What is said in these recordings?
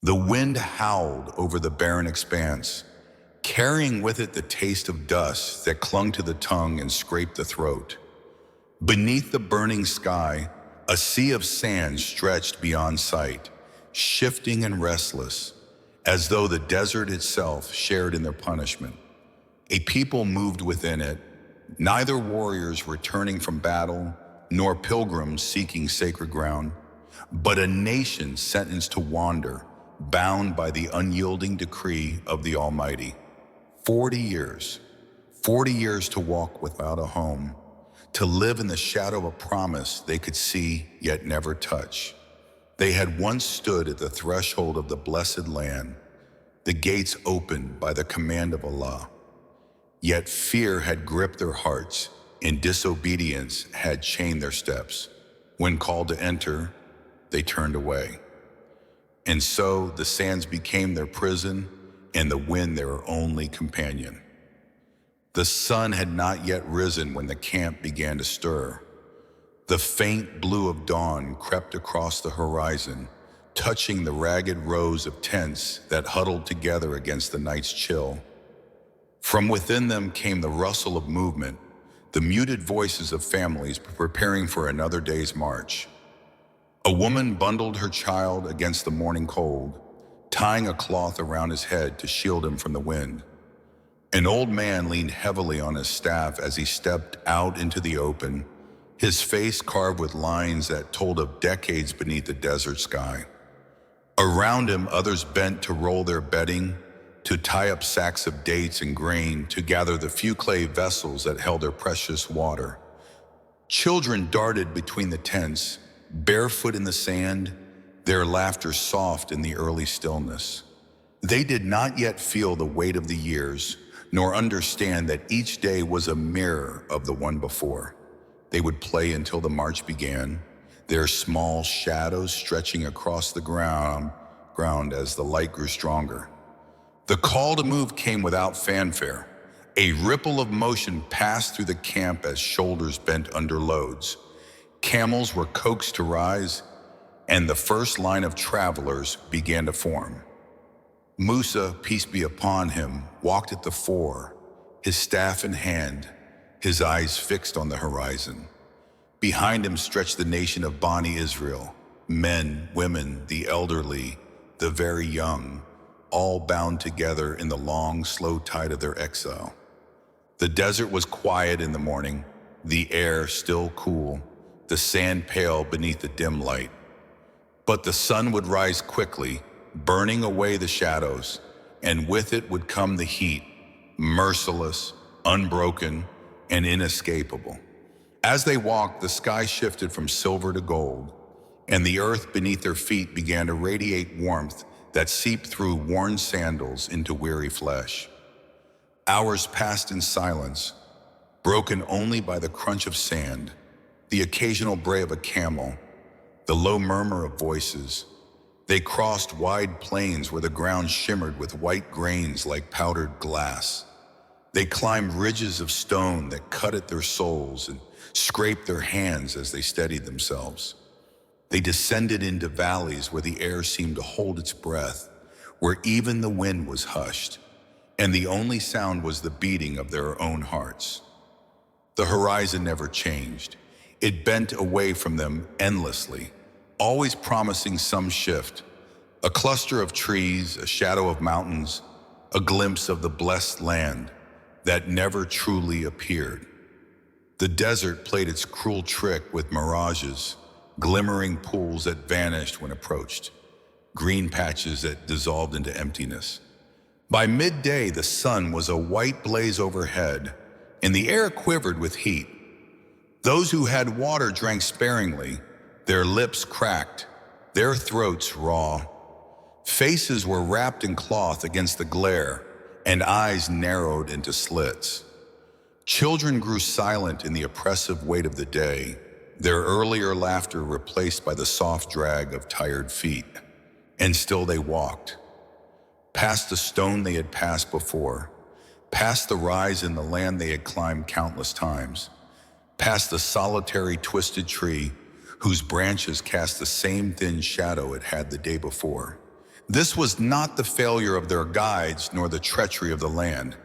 The wind howled over the barren expanse, carrying with it the taste of dust that clung to the tongue and scraped the throat. Beneath the burning sky, a sea of sand stretched beyond sight, shifting and restless, as though the desert itself shared in their punishment. A people moved within it, neither warriors returning from battle, nor pilgrims seeking sacred ground, but a nation sentenced to wander, bound by the unyielding decree of the Almighty. 40 years, 40 years to walk without a home, to live in the shadow of a promise they could see yet never touch. They had once stood at the threshold of the blessed land, the gates opened by the command of Allah. Yet fear had gripped their hearts, and disobedience had chained their steps. When called to enter, they turned away. And so the sands became their prison, and the wind their only companion. The sun had not yet risen when the camp began to stir. The faint blue of dawn crept across the horizon, touching the ragged rows of tents that huddled together against the night's chill. From within them came the rustle of movement, the muted voices of families preparing for another day's march. A woman bundled her child against the morning cold, tying a cloth around his head to shield him from the wind. An old man leaned heavily on his staff as he stepped out into the open, his face carved with lines that told of decades beneath the desert sky. Around him, others bent to roll their bedding, to tie up sacks of dates and grain, to gather the few clay vessels that held their precious water. Children darted between the tents, barefoot in the sand, their laughter soft in the early stillness. They did not yet feel the weight of the years, nor understand that each day was a mirror of the one before. They would play until the march began, their small shadows stretching across the ground as the light grew stronger. The call to move came without fanfare. A ripple of motion passed through the camp as shoulders bent under loads. Camels were coaxed to rise, and the first line of travelers began to form. Musa, peace be upon him, walked at the fore, his staff in hand, his eyes fixed on the horizon. Behind him stretched the nation of Bani Israel, men, women, the elderly, the very young, all bound together in the long, slow tide of their exile. The desert was quiet in the morning, the air still cool, the sand pale beneath the dim light. But the sun would rise quickly, burning away the shadows, and with it would come the heat, merciless, unbroken, and inescapable. As they walked, the sky shifted from silver to gold, and the earth beneath their feet began to radiate warmth that seeped through worn sandals into weary flesh. Hours passed in silence, broken only by the crunch of sand, the occasional bray of a camel, the low murmur of voices. They crossed wide plains where the ground shimmered with white grains like powdered glass. They climbed ridges of stone that cut at their soles and scraped their hands as they steadied themselves. They descended into valleys where the air seemed to hold its breath, where even the wind was hushed, and the only sound was the beating of their own hearts. The horizon never changed. It bent away from them endlessly, always promising some shift, a cluster of trees, a shadow of mountains, a glimpse of the blessed land that never truly appeared. The desert played its cruel trick with mirages, glimmering pools that vanished when approached, green patches that dissolved into emptiness. By midday, the sun was a white blaze overhead, and the air quivered with heat. Those who had water drank sparingly, their lips cracked, their throats raw. Faces were wrapped in cloth against the glare, and eyes narrowed into slits. Children grew silent in the oppressive weight of the day, their earlier laughter replaced by the soft drag of tired feet. And still they walked, past the stone they had passed before, past the rise in the land they had climbed countless times, past the solitary twisted tree whose branches cast the same thin shadow it had the day before. This was not the failure of their guides nor the treachery of the land.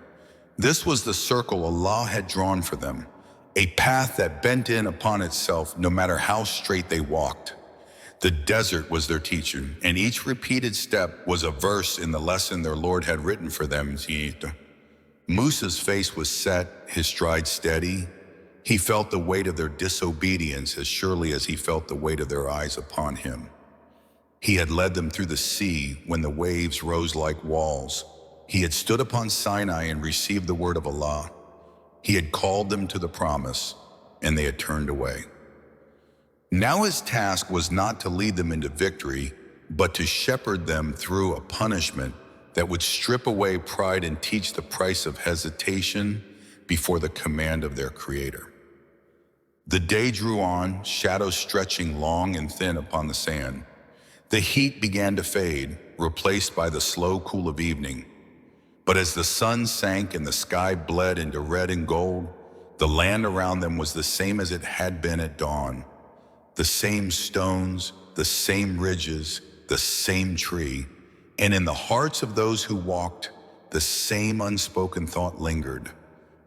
This was the circle Allah had drawn for them, a path that bent in upon itself no matter how straight they walked. The desert was their teacher, and each repeated step was a verse in the lesson their Lord had written for them. Musa's face was set, his stride steady. He felt the weight of their disobedience as surely as he felt the weight of their eyes upon him. He had led them through the sea when the waves rose like walls. He had stood upon Sinai and received the word of Allah. He had called them to the promise, and they had turned away. Now his task was not to lead them into victory, but to shepherd them through a punishment that would strip away pride and teach the price of hesitation before the command of their Creator. The day drew on, shadows stretching long and thin upon the sand. The heat began to fade, replaced by the slow cool of evening. But as the sun sank and the sky bled into red and gold, the land around them was the same as it had been at dawn. The same stones, the same ridges, the same tree, and in the hearts of those who walked, the same unspoken thought lingered.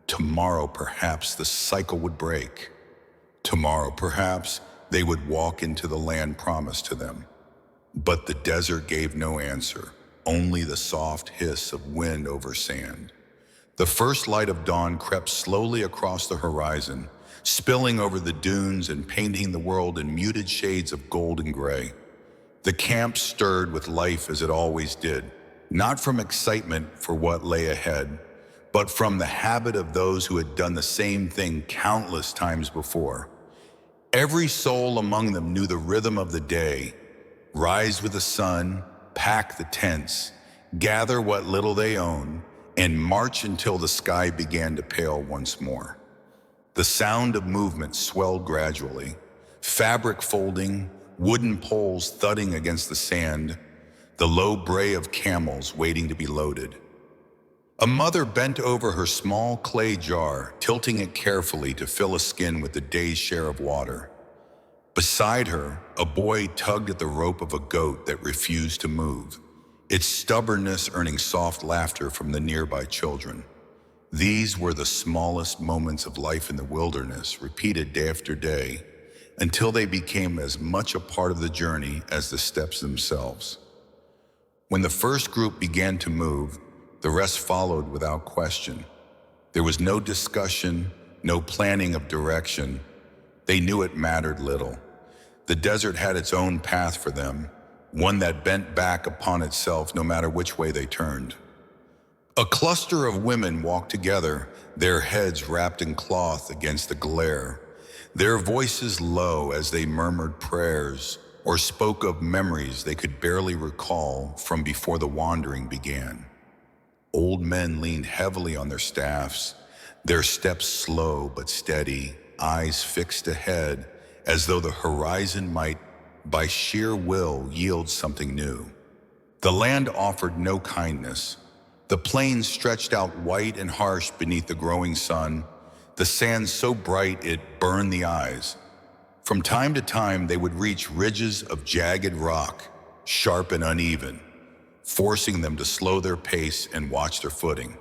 Tomorrow, perhaps, the cycle would break. Tomorrow, perhaps, they would walk into the land promised to them. But the desert gave no answer, only the soft hiss of wind over sand. The first light of dawn crept slowly across the horizon, spilling over the dunes and painting the world in muted shades of gold and gray. The camp stirred with life as it always did, not from excitement for what lay ahead, but from the habit of those who had done the same thing countless times before. Every soul among them knew the rhythm of the day: rise with the sun, pack the tents, gather what little they own, and march until the sky began to pale once more. The sound of movement swelled gradually, fabric folding, wooden poles thudding against the sand, the low bray of camels waiting to be loaded. A mother bent over her small clay jar, tilting it carefully to fill a skin with the day's share of water. Beside her, a boy tugged at the rope of a goat that refused to move, its stubbornness earning soft laughter from the nearby children. These were the smallest moments of life in the wilderness, repeated day after day, until they became as much a part of the journey as the steps themselves. When the first group began to move, the rest followed without question. There was no discussion, no planning of direction. They knew it mattered little. The desert had its own path for them, one that bent back upon itself no matter which way they turned. A cluster of women walked together, their heads wrapped in cloth against the glare, their voices low as they murmured prayers or spoke of memories they could barely recall from before the wandering began. Old men leaned heavily on their staffs, their steps slow but steady, eyes fixed ahead, as though the horizon might, by sheer will, yield something new. The land offered no kindness. The plains stretched out white and harsh beneath the growing sun, the sand so bright it burned the eyes. From time to time, they would reach ridges of jagged rock, sharp and uneven, forcing them to slow their pace and watch their footing.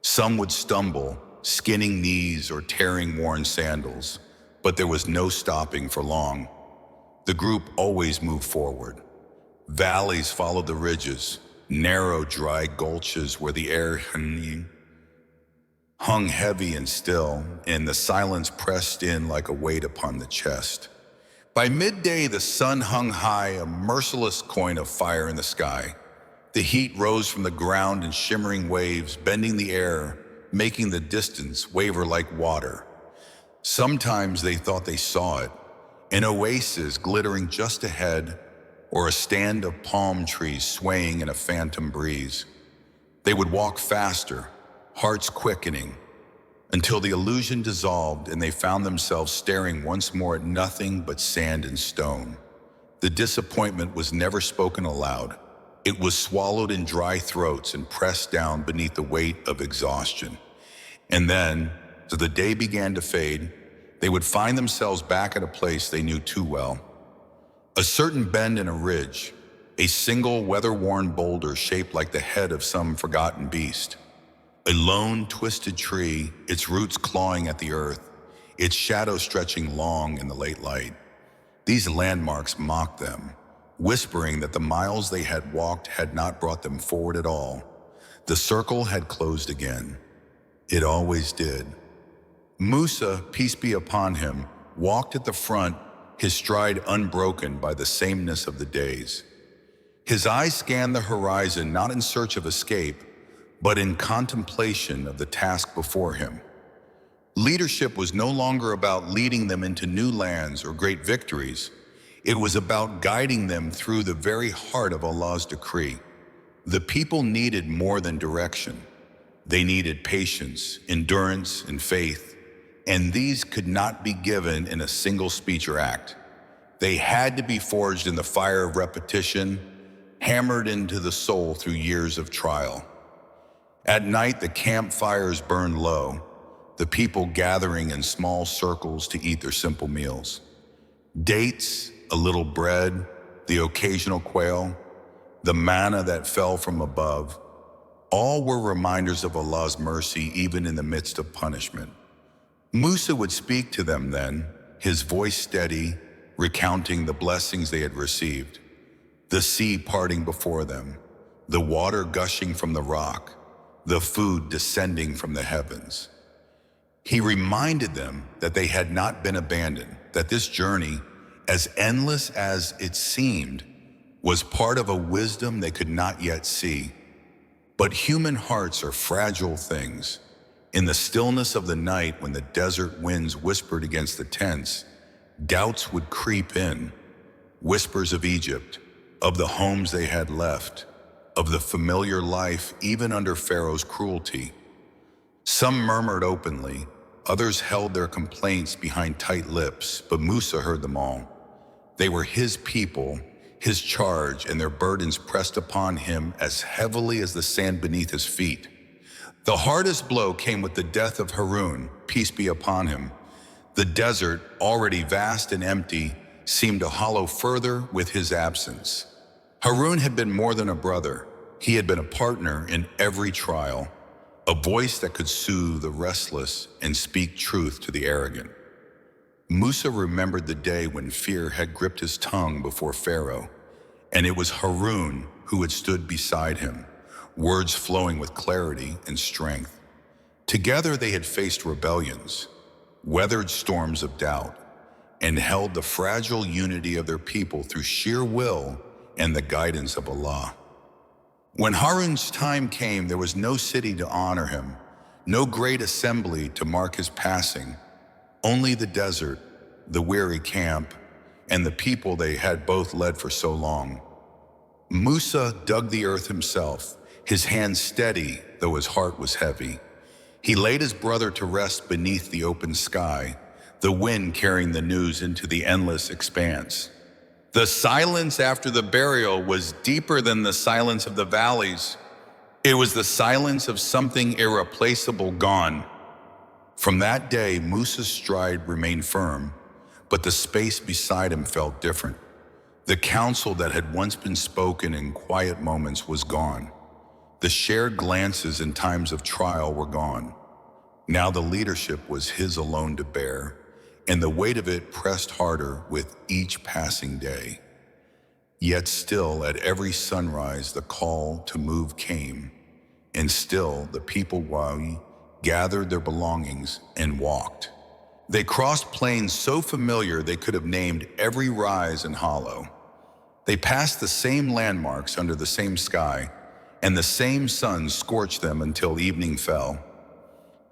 Some would stumble, skinning knees or tearing worn sandals, but there was no stopping for long. The group always moved forward. Valleys followed the ridges, narrow, dry gulches where the air hung heavy and still, and the silence pressed in like a weight upon the chest. By midday, the sun hung high, a merciless coin of fire in the sky. The heat rose from the ground in shimmering waves, bending the air, making the distance waver like water. Sometimes they thought they saw it, an oasis glittering just ahead, or a stand of palm trees swaying in a phantom breeze. They would walk faster, hearts quickening, until the illusion dissolved and they found themselves staring once more at nothing but sand and stone. The disappointment was never spoken aloud. It was swallowed in dry throats and pressed down beneath the weight of exhaustion. And then, as the day began to fade, they would find themselves back at a place they knew too well. A certain bend in a ridge, a single weather-worn boulder shaped like the head of some forgotten beast. A lone, twisted tree, its roots clawing at the earth, its shadow stretching long in the late light. These landmarks mocked them, whispering that the miles they had walked had not brought them forward at all. The circle had closed again. It always did. Musa, peace be upon him, walked at the front, his stride unbroken by the sameness of the days. His eyes scanned the horizon not in search of escape, but in contemplation of the task before him. Leadership was no longer about leading them into new lands or great victories. It was about guiding them through the very heart of Allah's decree. The people needed more than direction. They needed patience, endurance, and faith, and these could not be given in a single speech or act. They had to be forged in the fire of repetition, hammered into the soul through years of trial. At night, the campfires burned low, the people gathering in small circles to eat their simple meals. Dates, a little bread, the occasional quail, the manna that fell from above, all were reminders of Allah's mercy even in the midst of punishment. Musa would speak to them then, his voice steady, recounting the blessings they had received. The sea parting before them, the water gushing from the rock, the food descending from the heavens. He reminded them that they had not been abandoned, that this journey, as endless as it seemed, was part of a wisdom they could not yet see. But human hearts are fragile things. In the stillness of the night, when the desert winds whispered against the tents, doubts would creep in, whispers of Egypt, of the homes they had left, of the familiar life even under Pharaoh's cruelty. Some murmured openly, others held their complaints behind tight lips, but Musa heard them all. They were his people, his charge, and their burdens pressed upon him as heavily as the sand beneath his feet. The hardest blow came with the death of Harun, peace be upon him. The desert, already vast and empty, seemed to hollow further with his absence. Harun had been more than a brother. He had been a partner in every trial, a voice that could soothe the restless and speak truth to the arrogant. Musa remembered the day when fear had gripped his tongue before Pharaoh, and it was Harun who had stood beside him, words flowing with clarity and strength. Together they had faced rebellions, weathered storms of doubt, and held the fragile unity of their people through sheer will and the guidance of Allah. When Harun's time came, there was no city to honor him, no great assembly to mark his passing, only the desert, the weary camp, and the people they had both led for so long. Musa dug the earth himself, his hands steady, though his heart was heavy. He laid his brother to rest beneath the open sky, the wind carrying the news into the endless expanse. The silence after the burial was deeper than the silence of the valleys. It was the silence of something irreplaceable gone. From that day, Musa's stride remained firm, but the space beside him felt different. The counsel that had once been spoken in quiet moments was gone. The shared glances in times of trial were gone. Now the leadership was his alone to bear, and the weight of it pressed harder with each passing day. Yet still, at every sunrise, the call to move came, and still the people gathered their belongings and walked. They crossed plains so familiar they could have named every rise and hollow. They passed the same landmarks under the same sky, and the same sun scorched them until evening fell.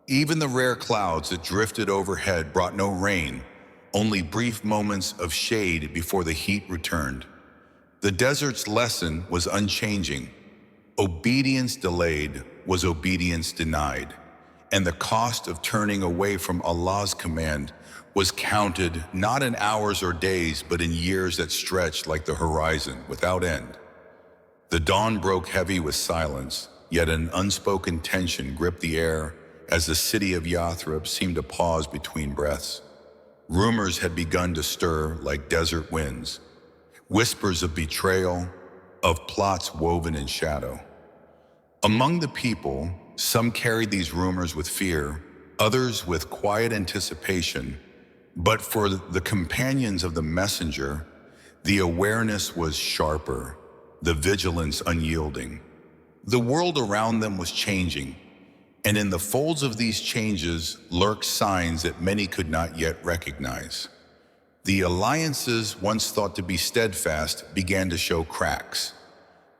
Even the rare clouds that drifted overhead brought no rain, only brief moments of shade before the heat returned. The desert's lesson was unchanging. Obedience delayed was obedience denied, and the cost of turning away from Allah's command was counted not in hours or days, but in years that stretched like the horizon without end. The dawn broke heavy with silence, yet an unspoken tension gripped the air as the city of Yathrib seemed to pause between breaths. Rumors had begun to stir like desert winds, whispers of betrayal, of plots woven in shadow. Among the people, some carried these rumors with fear, others with quiet anticipation, but for the companions of the messenger, the awareness was sharper, the vigilance unyielding. The world around them was changing, and in the folds of these changes lurked signs that many could not yet recognize. The alliances once thought to be steadfast began to show cracks.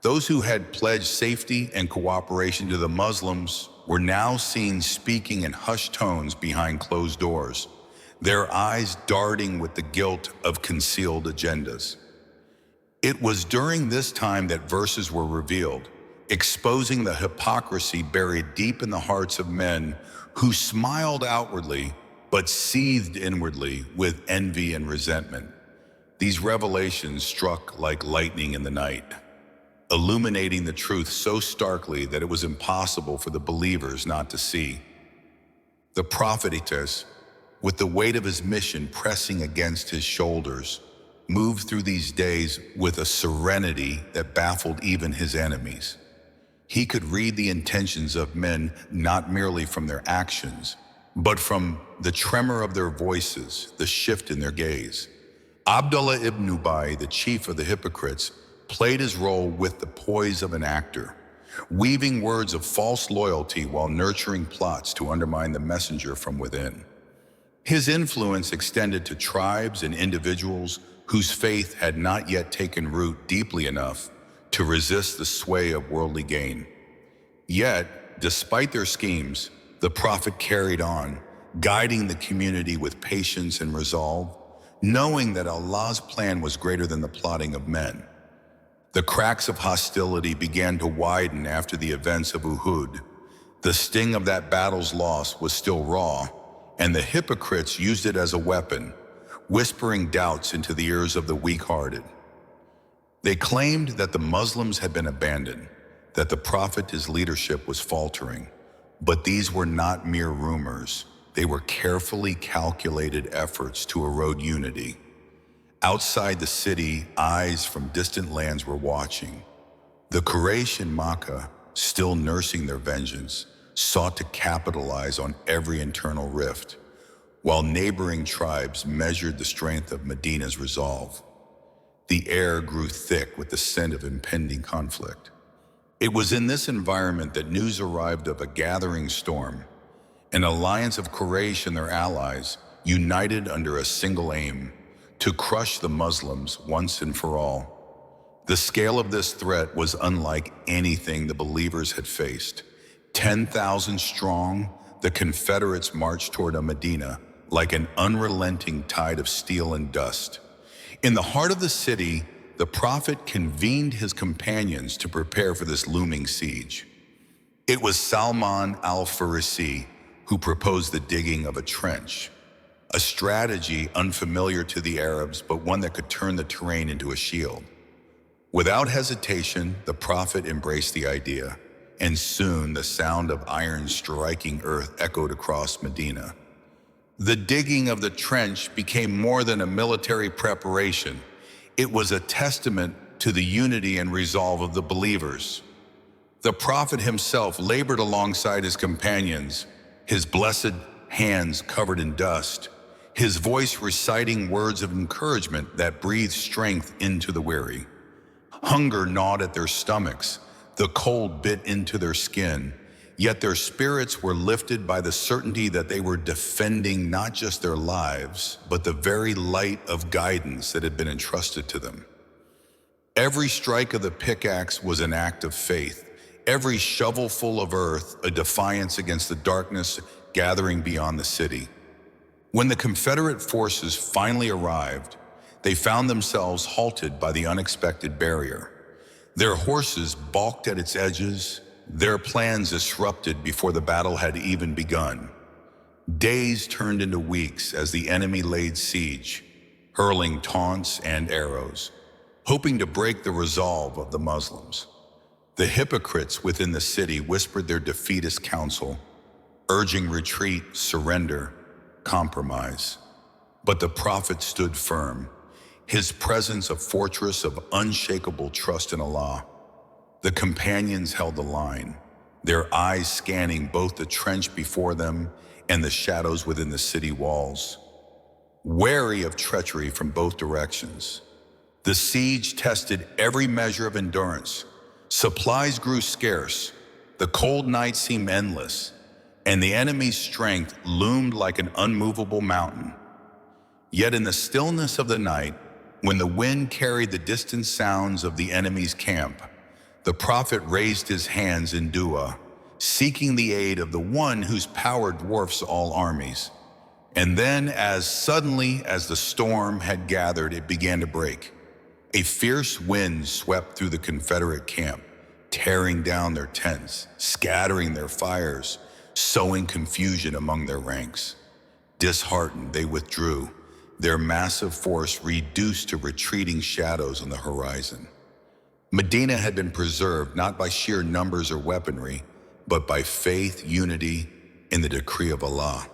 Those who had pledged safety and cooperation to the Muslims were now seen speaking in hushed tones behind closed doors, their eyes darting with the guilt of concealed agendas. It was during this time that verses were revealed, exposing the hypocrisy buried deep in the hearts of men who smiled outwardly but seethed inwardly with envy and resentment. These revelations struck like lightning in the night, illuminating the truth so starkly that it was impossible for the believers not to see. The prophetess, with the weight of his mission pressing against his shoulders, moved through these days with a serenity that baffled even his enemies. He could read the intentions of men not merely from their actions, but from the tremor of their voices, the shift in their gaze. Abdullah ibn Ubay, the chief of the hypocrites, played his role with the poise of an actor, weaving words of false loyalty while nurturing plots to undermine the messenger from within. His influence extended to tribes and individuals whose faith had not yet taken root deeply enough to resist the sway of worldly gain. Yet, despite their schemes, the prophet carried on, guiding the community with patience and resolve, knowing that Allah's plan was greater than the plotting of men. The cracks of hostility began to widen after the events of Uhud. The sting of that battle's loss was still raw, and the hypocrites used it as a weapon, whispering doubts into the ears of the weak-hearted. They claimed that the Muslims had been abandoned, that the prophet's leadership was faltering. But these were not mere rumors. They were carefully calculated efforts to erode unity. Outside the city, eyes from distant lands were watching. The Quraysh in Makkah, still nursing their vengeance, sought to capitalize on every internal rift, while neighboring tribes measured the strength of Medina's resolve. The air grew thick with the scent of impending conflict. It was in this environment that news arrived of a gathering storm, an alliance of Quraysh and their allies, united under a single aim, to crush the Muslims once and for all. The scale of this threat was unlike anything the believers had faced. 10,000 strong, the Confederates marched toward Medina like an unrelenting tide of steel and dust. In the heart of the city, the prophet convened his companions to prepare for this looming siege. It was Salman al-Farisi who proposed the digging of a trench, a strategy unfamiliar to the Arabs, but one that could turn the terrain into a shield. Without hesitation, the prophet embraced the idea, and soon the sound of iron striking earth echoed across Medina. The digging of the trench became more than a military preparation. It was a testament to the unity and resolve of the believers. The prophet himself labored alongside his companions, his blessed hands covered in dust, his voice reciting words of encouragement that breathed strength into the weary. Hunger gnawed at their stomachs, the cold bit into their skin, yet their spirits were lifted by the certainty that they were defending not just their lives, but the very light of guidance that had been entrusted to them. Every strike of the pickaxe was an act of faith, every shovelful of earth a defiance against the darkness gathering beyond the city. When the Confederate forces finally arrived, they found themselves halted by the unexpected barrier. Their horses balked at its edges, their plans disrupted before the battle had even begun. Days turned into weeks as the enemy laid siege, hurling taunts and arrows, hoping to break the resolve of the Muslims. The hypocrites within the city whispered their defeatist counsel, urging retreat, surrender, compromise. But the prophet stood firm. his presence a fortress of unshakable trust in Allah. The companions held the line, their eyes scanning both the trench before them and the shadows within the city walls, wary of treachery from both directions. The siege tested every measure of endurance. Supplies grew scarce, the cold nights seemed endless, and the enemy's strength loomed like an unmovable mountain. Yet in the stillness of the night, when the wind carried the distant sounds of the enemy's camp, the prophet raised his hands in dua, seeking the aid of the one whose power dwarfs all armies. And then, as suddenly as the storm had gathered, it began to break. A fierce wind swept through the Confederate camp, tearing down their tents, scattering their fires, sowing confusion among their ranks. Disheartened, they withdrew, their massive force reduced to retreating shadows on the horizon. Medina had been preserved not by sheer numbers or weaponry, but by faith, unity, in the decree of Allah.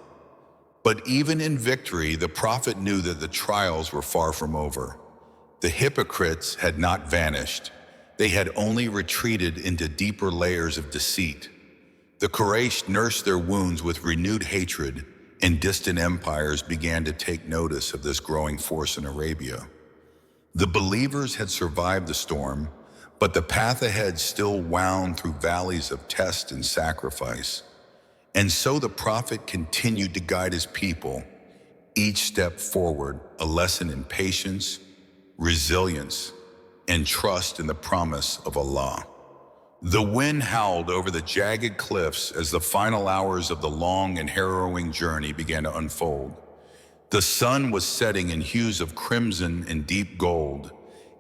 But even in victory, the prophet knew that the trials were far from over. The hypocrites had not vanished. They had only retreated into deeper layers of deceit. The Quraysh nursed their wounds with renewed hatred, and distant empires began to take notice of this growing force in Arabia. The believers had survived the storm, but the path ahead still wound through valleys of test and sacrifice. And so the prophet continued to guide his people, each step forward a lesson in patience, resilience, and trust in the promise of Allah. The wind howled over the jagged cliffs as the final hours of the long and harrowing journey began to unfold. The sun was setting in hues of crimson and deep gold,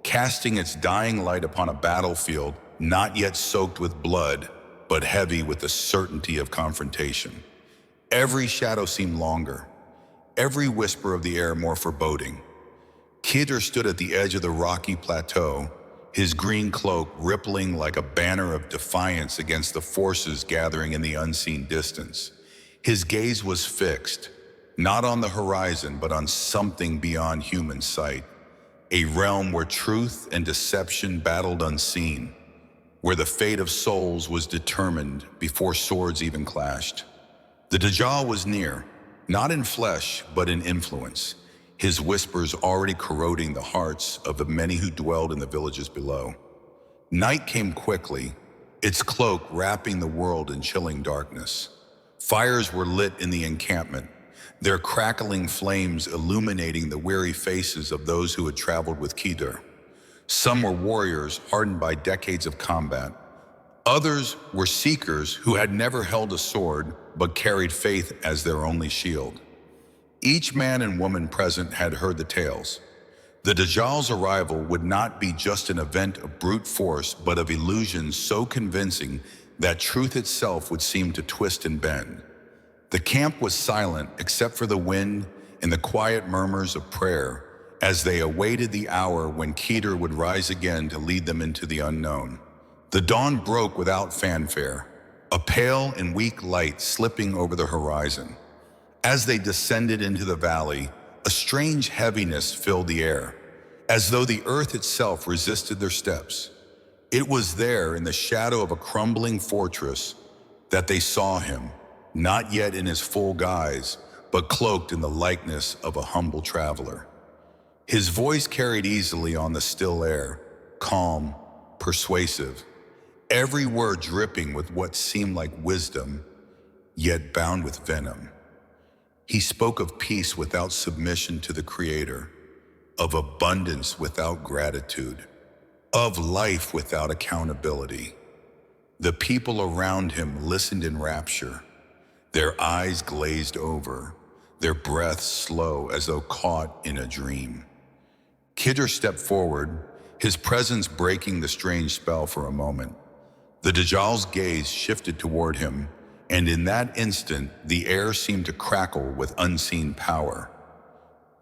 casting its dying light upon a battlefield not yet soaked with blood, but heavy with the certainty of confrontation. Every shadow seemed longer, every whisper of the air more foreboding. Khidr stood at the edge of the rocky plateau, his green cloak rippling like a banner of defiance against the forces gathering in the unseen distance. His gaze was fixed, not on the horizon, but on something beyond human sight, a realm where truth and deception battled unseen, where the fate of souls was determined before swords even clashed. The Dajjal was near, not in flesh, but in influence, his whispers already corroding the hearts of the many who dwelled in the villages below. Night came quickly, its cloak wrapping the world in chilling darkness. Fires were lit in the encampment, their crackling flames illuminating the weary faces of those who had traveled with Khidr. Some were warriors hardened by decades of combat. Others were seekers who had never held a sword but carried faith as their only shield. Each man and woman present had heard the tales. The Dajjal's arrival would not be just an event of brute force, but of illusions so convincing that truth itself would seem to twist and bend. The camp was silent except for the wind and the quiet murmurs of prayer as they awaited the hour when Khidr would rise again to lead them into the unknown. The dawn broke without fanfare, a pale and weak light slipping over the horizon. As they descended into the valley, a strange heaviness filled the air, as though the earth itself resisted their steps. It was there, in the shadow of a crumbling fortress, that they saw him, not yet in his full guise, but cloaked in the likeness of a humble traveler. His voice carried easily on the still air, calm, persuasive, every word dripping with what seemed like wisdom, yet bound with venom. He spoke of peace without submission to the Creator, of abundance without gratitude, of life without accountability. The people around him listened in rapture, their eyes glazed over, their breaths slow as though caught in a dream. Khidr stepped forward, his presence breaking the strange spell for a moment. The Dajjal's gaze shifted toward him, and in that instant, the air seemed to crackle with unseen power.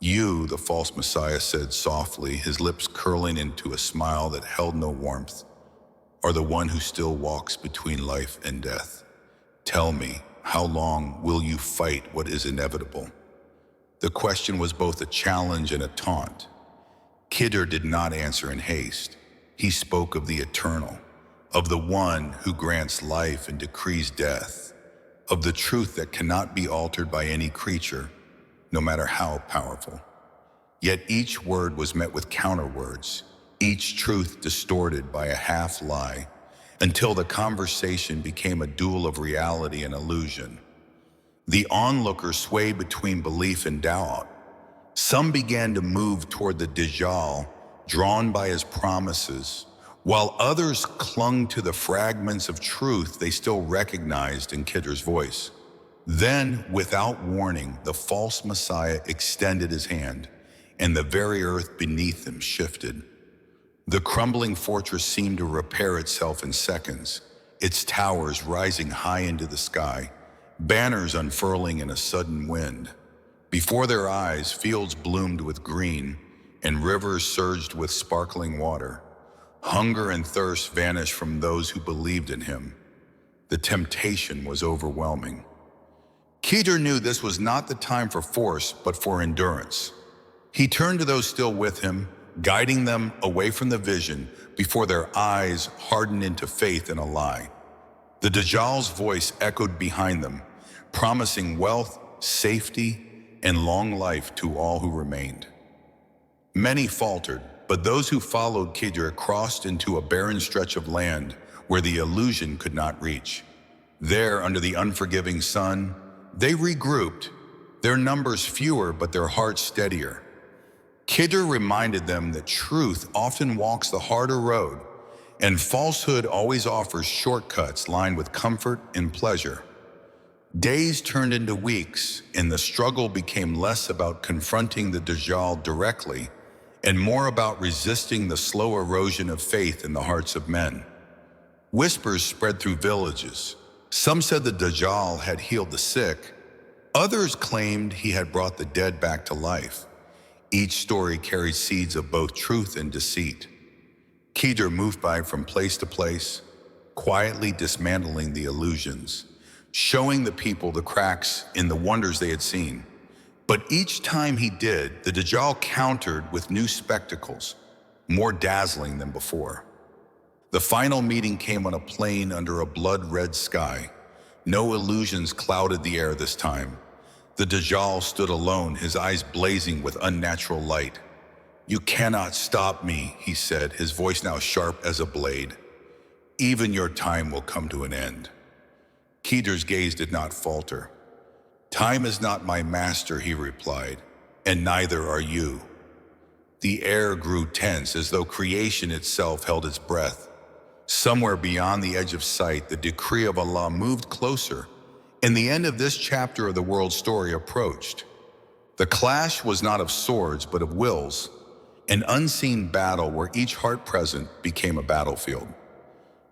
"You," the false Messiah said softly, his lips curling into a smile that held no warmth, "are the one who still walks between life and death. Tell me, how long will you fight what is inevitable?" The question was both a challenge and a taunt. Khidr did not answer in haste. He spoke of the eternal, of the one who grants life and decrees death, of the truth that cannot be altered by any creature, no matter how powerful. Yet each word was met with counterwords, each truth distorted by a half-lie, until the conversation became a duel of reality and illusion. The onlookers swayed between belief and doubt. Some began to move toward the Dajjal, drawn by his promises, while others clung to the fragments of truth they still recognized in Khidr's voice. Then, without warning, the false Messiah extended his hand, and the very earth beneath them shifted. The crumbling fortress seemed to repair itself in seconds, its towers rising high into the sky, banners unfurling in a sudden wind. Before their eyes, fields bloomed with green, and rivers surged with sparkling water. Hunger and thirst vanished from those who believed in him. The temptation was overwhelming. Khidr knew this was not the time for force, but for endurance. He turned to those still with him, guiding them away from the vision before their eyes hardened into faith in a lie. The Dajjal's voice echoed behind them, promising wealth, safety, and long life to all who remained. Many faltered, but those who followed Khidr crossed into a barren stretch of land where the illusion could not reach. There, under the unforgiving sun, they regrouped, their numbers fewer but their hearts steadier. Khidr reminded them that truth often walks the harder road, and falsehood always offers shortcuts lined with comfort and pleasure. Days turned into weeks, and the struggle became less about confronting the Dajjal directly and more about resisting the slow erosion of faith in the hearts of men. Whispers spread through villages. Some said the Dajjal had healed the sick. Others claimed he had brought the dead back to life. Each story carried seeds of both truth and deceit. Khidr moved by from place to place, quietly dismantling the illusions, showing the people the cracks in the wonders they had seen. But each time he did, the Dajjal countered with new spectacles, more dazzling than before. The final meeting came on a plain under a blood-red sky. No illusions clouded the air this time. The Dajjal stood alone, his eyes blazing with unnatural light. "You cannot stop me," he said, his voice now sharp as a blade. "Even your time will come to an end." Khidr's gaze did not falter. "Time is not my master," he replied, "and neither are you." The air grew tense as though creation itself held its breath. Somewhere beyond the edge of sight, the decree of Allah moved closer, and the end of this chapter of the world's story approached. The clash was not of swords, but of wills, an unseen battle where each heart present became a battlefield.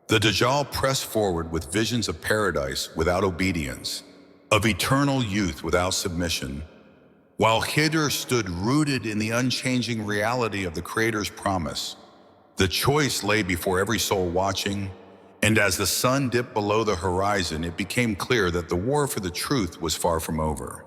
The Dajjal pressed forward with visions of paradise without obedience, of eternal youth without submission, while Khidr stood rooted in the unchanging reality of the Creator's promise. The choice lay before every soul watching, and as the sun dipped below the horizon, it became clear that the war for the truth was far from over.